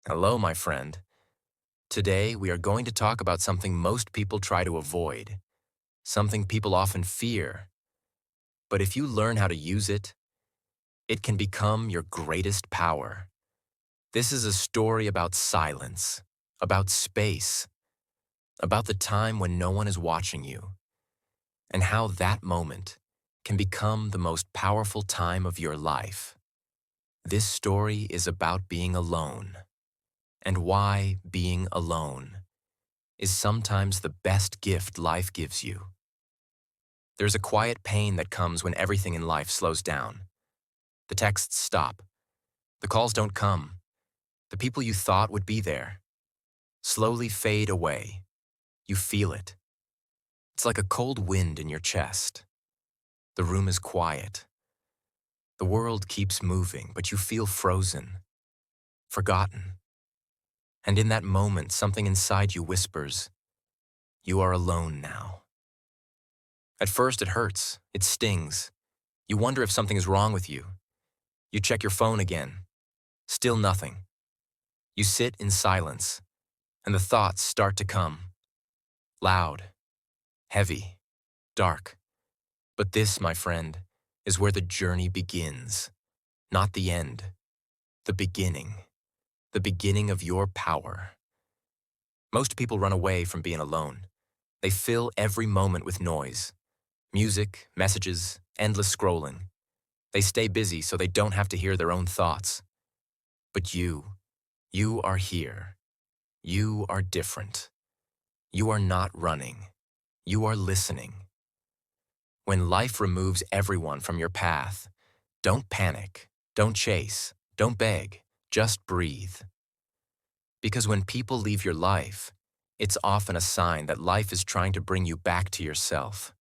Hello, my friend. Today, we are going to talk about something most people try to avoid, something people often fear. But if you learn how to use it, it can become your greatest power. This is a story about silence, about space, about the time when no one is watching you, and how that moment can become the most powerful time of your life. This story is about being alone, and why being alone is sometimes the best gift life gives you. There's a quiet pain that comes when everything in life slows down. The texts stop. The calls don't come. The people you thought would be there slowly fade away. You feel it. It's like a cold wind in your chest. The room is quiet. The world keeps moving, but you feel frozen, forgotten. And in that moment, something inside you whispers, "You are alone now." At first, it hurts. It stings. You wonder if something is wrong with you. You check your phone again. Still nothing. You sit in silence, and the thoughts start to come. Loud, heavy, dark. But this, my friend, is where the journey begins. Not the end. The beginning. The beginning of your power. Most people run away from being alone. They fill every moment with noise. Music, messages, endless scrolling. They stay busy so they don't have to hear their own thoughts. But you are here. You are different. You are not running. You are listening. When life removes everyone from your path, don't panic, don't chase, don't beg, just breathe. Because when people leave your life, it's often a sign that life is trying to bring you back to yourself.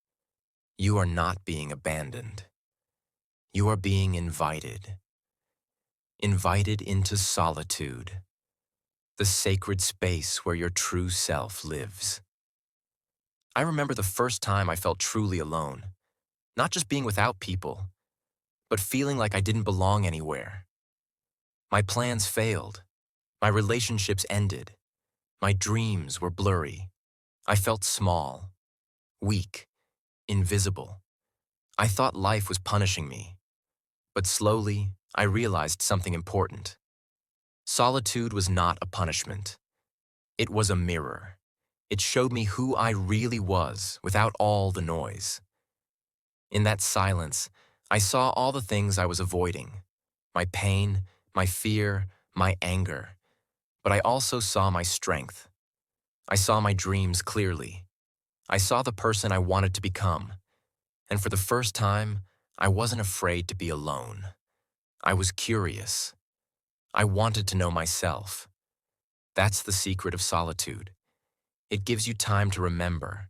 You are not being abandoned. You are being invited. Invited into solitude, the sacred space where your true self lives. I remember the first time I felt truly alone, not just being without people, but feeling like I didn't belong anywhere. My plans failed. My relationships ended. My dreams were blurry. I felt small, weak, invisible. I thought life was punishing me. But slowly, I realized something important. Solitude was not a punishment. It was a mirror. It showed me who I really was without all the noise. In that silence, I saw all the things I was avoiding. My pain, my fear, my anger. But I also saw my strength. I saw my dreams clearly. I saw the person I wanted to become. And for the first time, I wasn't afraid to be alone. I was curious. I wanted to know myself. That's the secret of solitude. It gives you time to remember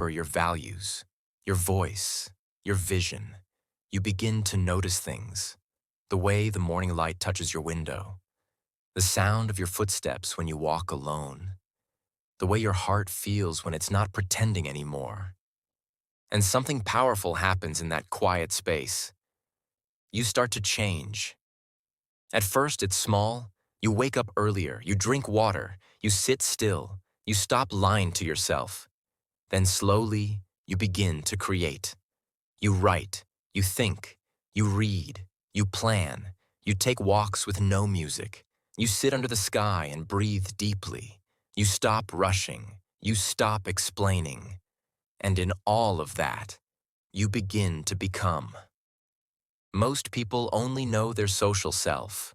your values, your voice, your vision. You begin to notice things, the way the morning light touches your window, the sound of your footsteps when you walk alone, the way your heart feels when it's not pretending anymore. And something powerful happens in that quiet space. You start to change. At first, it's small. You wake up earlier, you drink water, you sit still, you stop lying to yourself. Then slowly, you begin to create. You write, you think, you read, you plan, you take walks with no music. You sit under the sky and breathe deeply. You stop rushing, you stop explaining. And in all of that, you begin to become. Most people only know their social self,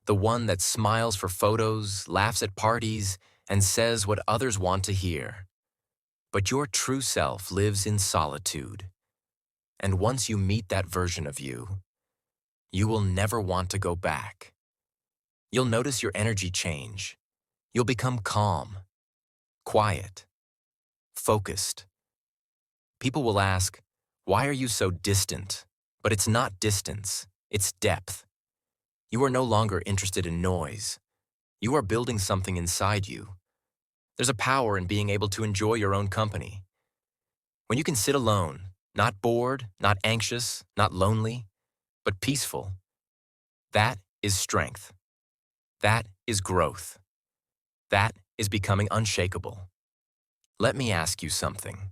the one that smiles for photos, laughs at parties, and says what others want to hear. But your true self lives in solitude. And once you meet that version of you, you will never want to go back. You'll notice your energy change. You'll become calm, quiet, focused. People will ask, "Why are you so distant?" But it's not distance, it's depth. You are no longer interested in noise. You are building something inside you. There's a power in being able to enjoy your own company. When you can sit alone, not bored, not anxious, not lonely, but peaceful, that is strength. That is growth. That is becoming unshakable. Let me ask you something.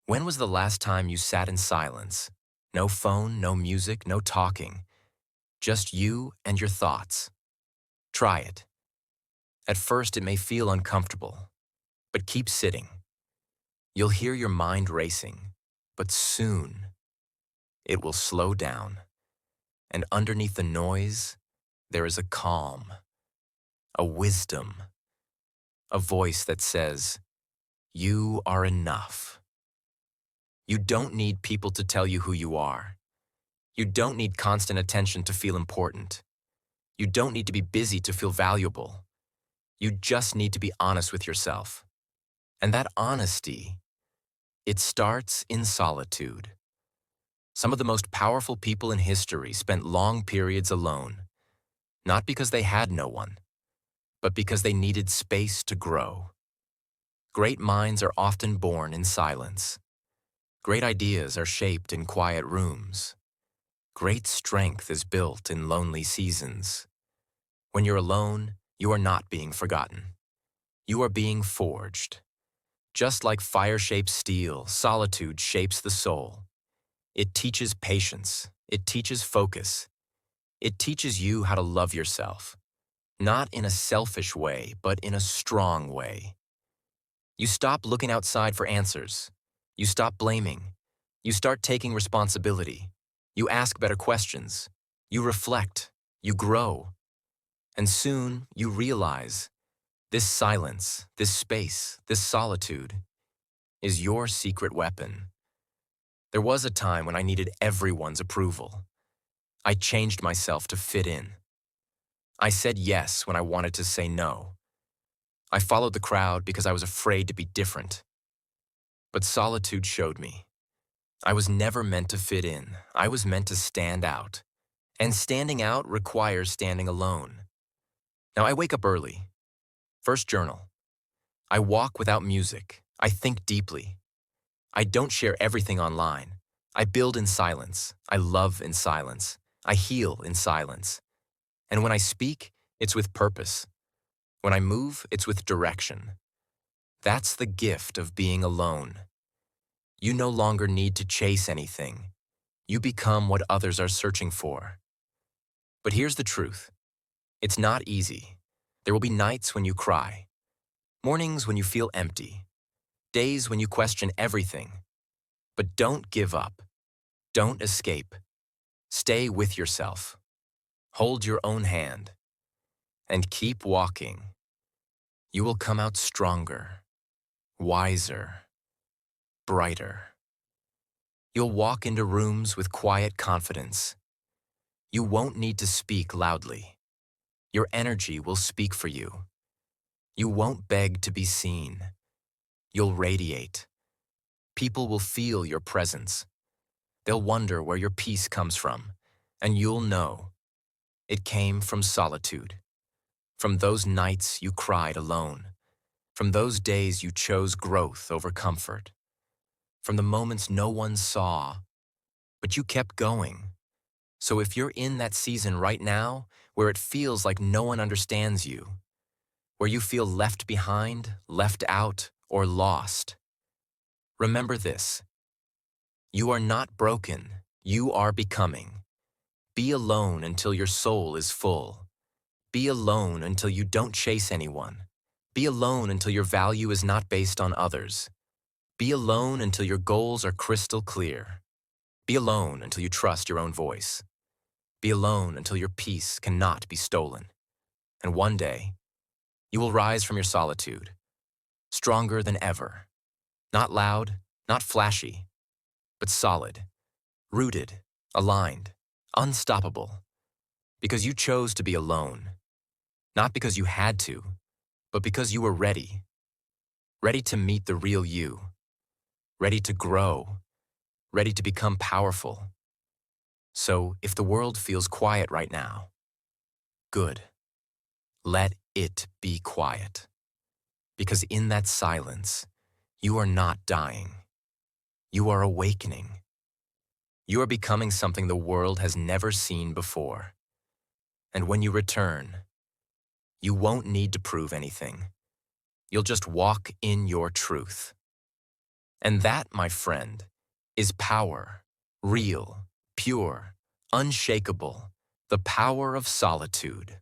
When was the last time you sat in silence? No phone, no music, no talking. Just you and your thoughts. Try it. At first, it may feel uncomfortable, but keep sitting. You'll hear your mind racing, but soon it will slow down. And underneath the noise, there is a calm, a wisdom, a voice that says, "You are enough." You don't need people to tell you who you are. You don't need constant attention to feel important. You don't need to be busy to feel valuable. You just need to be honest with yourself. And that honesty, it starts in solitude. Some of the most powerful people in history spent long periods alone, not because they had no one, but because they needed space to grow. Great minds are often born in silence. Great ideas are shaped in quiet rooms. Great strength is built in lonely seasons. When you're alone, you are not being forgotten. You are being forged. Just like fire shapes steel, solitude shapes the soul. It teaches patience. It teaches focus. It teaches you how to love yourself. Not in a selfish way, but in a strong way. You stop looking outside for answers. You stop blaming. You start taking responsibility. You ask better questions. You reflect. You grow. And soon you realize this silence, this space, this solitude is your secret weapon. There was a time when I needed everyone's approval. I changed myself to fit in. I said yes when I wanted to say no. I followed the crowd because I was afraid to be different. But solitude showed me. I was never meant to fit in. I was meant to stand out. And standing out requires standing alone. Now I wake up early. First journal. I walk without music. I think deeply. I don't share everything online. I build in silence. I love in silence. I heal in silence. And when I speak, it's with purpose. When I move, it's with direction. That's the gift of being alone. You no longer need to chase anything. You become what others are searching for. But here's the truth. It's not easy. There will be nights when you cry, mornings when you feel empty, days when you question everything. But don't give up. Don't escape. Stay with yourself. Hold your own hand. And keep walking. You will come out stronger, wiser, brighter. You'll walk into rooms with quiet confidence. You won't need to speak loudly. Your energy will speak for you. You won't beg to be seen. You'll radiate. People will feel your presence. They'll wonder where your peace comes from, and you'll know. It came from solitude. From those nights you cried alone. From those days you chose growth over comfort. From the moments no one saw, but you kept going. So if you're in that season right now where it feels like no one understands you, where you feel left behind, left out, or lost, remember this. You are not broken. You are becoming. Be alone until your soul is full. Be alone until you don't chase anyone. Be alone until your value is not based on others. Be alone until your goals are crystal clear. Be alone until you trust your own voice. Be alone until your peace cannot be stolen. And one day, you will rise from your solitude, stronger than ever. Not loud, not flashy, but solid, rooted, aligned, unstoppable. Because you chose to be alone. Not because you had to, but because you were ready. Ready to meet the real you. Ready to grow. Ready to become powerful. So, if the world feels quiet right now, good. Let it be quiet. Because in that silence, you are not dying. You are awakening. You are becoming something the world has never seen before. And when you return, You won't need to prove anything. You'll just walk in your truth. And that, my friend, is power. Real, pure, unshakable. The power of solitude.